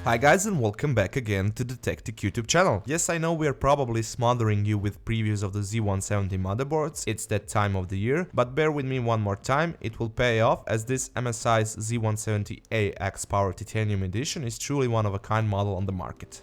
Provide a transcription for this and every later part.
Hi guys, and welcome back again to the Tech YouTube channel. Yes, I know we are probably smothering you with previews of the Z170 motherboards, it's that time of the year, but bear with me one more time, it will pay off, as this MSI Z170A XPower Titanium Edition is truly one of a kind model on the market.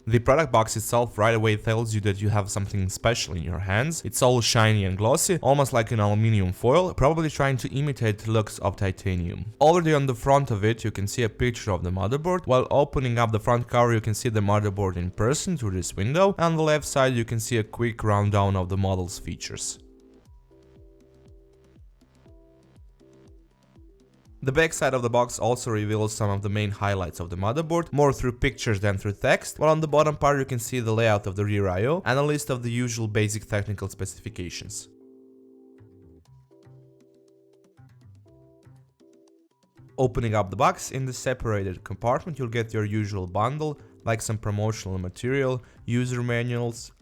The product box itself right away tells you that you have something special in your hands. It's all shiny and glossy, almost like an aluminium foil, probably trying to imitate the looks of titanium. Already on the front of it you can see a picture of the motherboard. While opening up the front cover you can see the motherboard in person through this window, and on the left side you can see a quick rundown of the model's features. The back side of the box also reveals some of the main highlights of the motherboard, more through pictures than through text, while on the bottom part you can see the layout of the rear I/O and a list of the usual basic technical specifications. Opening up the box, in the separated compartment you'll get your usual bundle, like some promotional material, user manuals,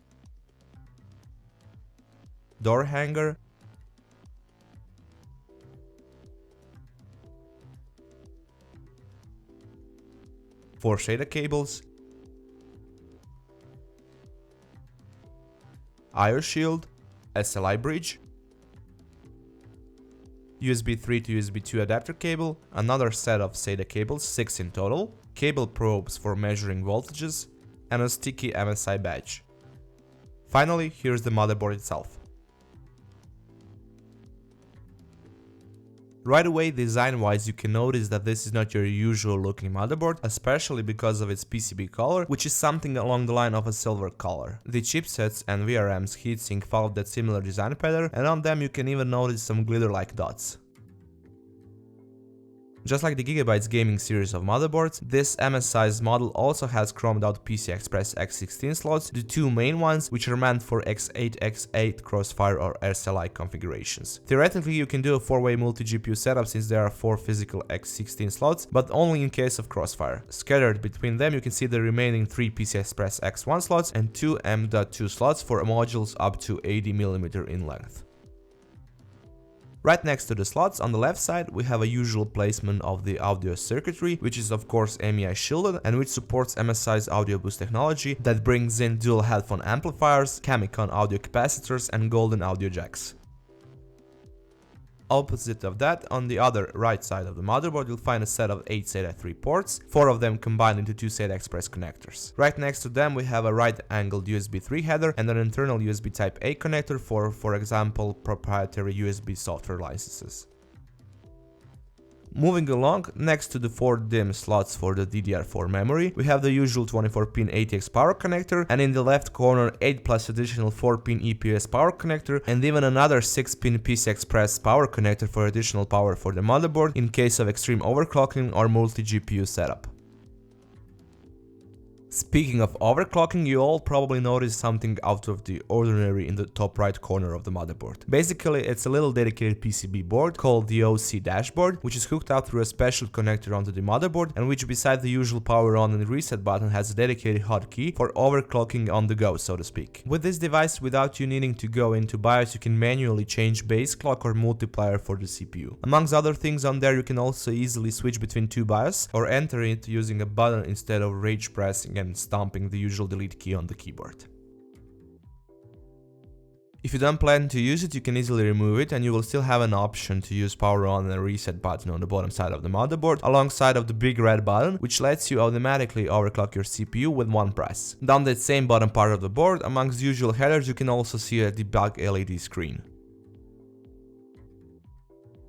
door hanger, four SATA cables, I/O shield, SLI bridge, USB 3 to USB 2 adapter cable, another set of SATA cables, 6 in total, cable probes for measuring voltages, and a sticky MSI badge. Finally, here's the motherboard itself. Right away, design-wise, you can notice that this is not your usual looking motherboard, especially because of its PCB color, which is something along the line of a silver color. The chipsets and VRM's heatsink followed that similar design pattern, and on them you can even notice some glitter-like dots. Just like the Gigabyte's gaming series of motherboards, this MSI's model also has chromed out Pci Express X16 slots, the two main ones, which are meant for X8, X8 Crossfire or SLI configurations. Theoretically, you can do a 4-way multi-GPU setup since there are 4 physical X16 slots, but only in case of Crossfire. Scattered between them you can see the remaining 3 Pci Express X1 slots and 2 M.2 slots for modules up to 80mm in length. Right next to the slots, on the left side, we have a usual placement of the audio circuitry, which is of course MSI shielded and which supports MSI's audio boost technology that brings in dual headphone amplifiers, Camicon audio capacitors, and golden audio jacks. Opposite of that, on the other right side of the motherboard, you'll find a set of 8 SATA 3 ports, 4 of them combined into 2 SATA Express connectors. Right next to them we have a right-angled USB 3 header and an internal USB Type-A connector for example, proprietary USB software licenses. Moving along, next to the 4 DIMM slots for the DDR4 memory, we have the usual 24-pin ATX power connector, and in the left corner 8 plus additional 4-pin EPS power connector, and even another 6-pin Pci Express power connector for additional power for the motherboard in case of extreme overclocking or multi-GPU setup. Speaking of overclocking, you all probably noticed something out of the ordinary in the top right corner of the motherboard. Basically, it's a little dedicated PCB board called the OC dashboard, which is hooked up through a special connector onto the motherboard, and which beside the usual power on and reset button has a dedicated hotkey for overclocking on the go, so to speak. With this device, without you needing to go into BIOS, you can manually change base clock or multiplier for the CPU. Amongst other things on there, you can also easily switch between 2 BIOS or enter it using a button instead of rage pressing and stomping the usual delete key on the keyboard. If you don't plan to use it, you can easily remove it and you will still have an option to use power on and reset button on the bottom side of the motherboard alongside of the big red button, which lets you automatically overclock your CPU with one press. Down that same bottom part of the board, amongst the usual headers, you can also see a debug LED screen.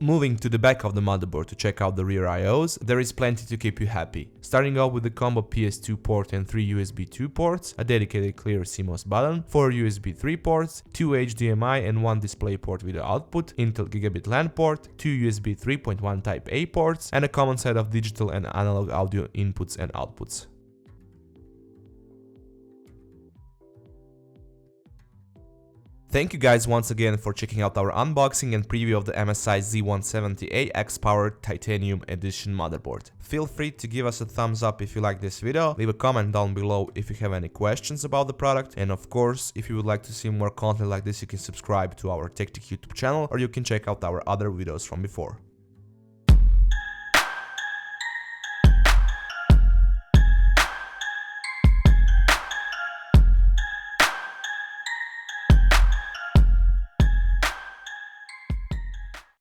Moving to the back of the motherboard to check out the rear I/Os, there is plenty to keep you happy. Starting off with the combo PS2 port and 3 USB 2 ports, a dedicated clear CMOS button, 4 USB 3 ports, 2 HDMI and 1 DisplayPort video output, Intel Gigabit LAN port, 2 USB 3.1 Type-A ports, and a common set of digital and analog audio inputs and outputs. Thank you guys once again for checking out our unboxing and preview of the MSI Z170A XPower Titanium Edition motherboard. Feel free to give us a thumbs up if you like this video, leave a comment down below if you have any questions about the product, and of course, if you would like to see more content like this, you can subscribe to our TechTech YouTube channel, or you can check out our other videos from before.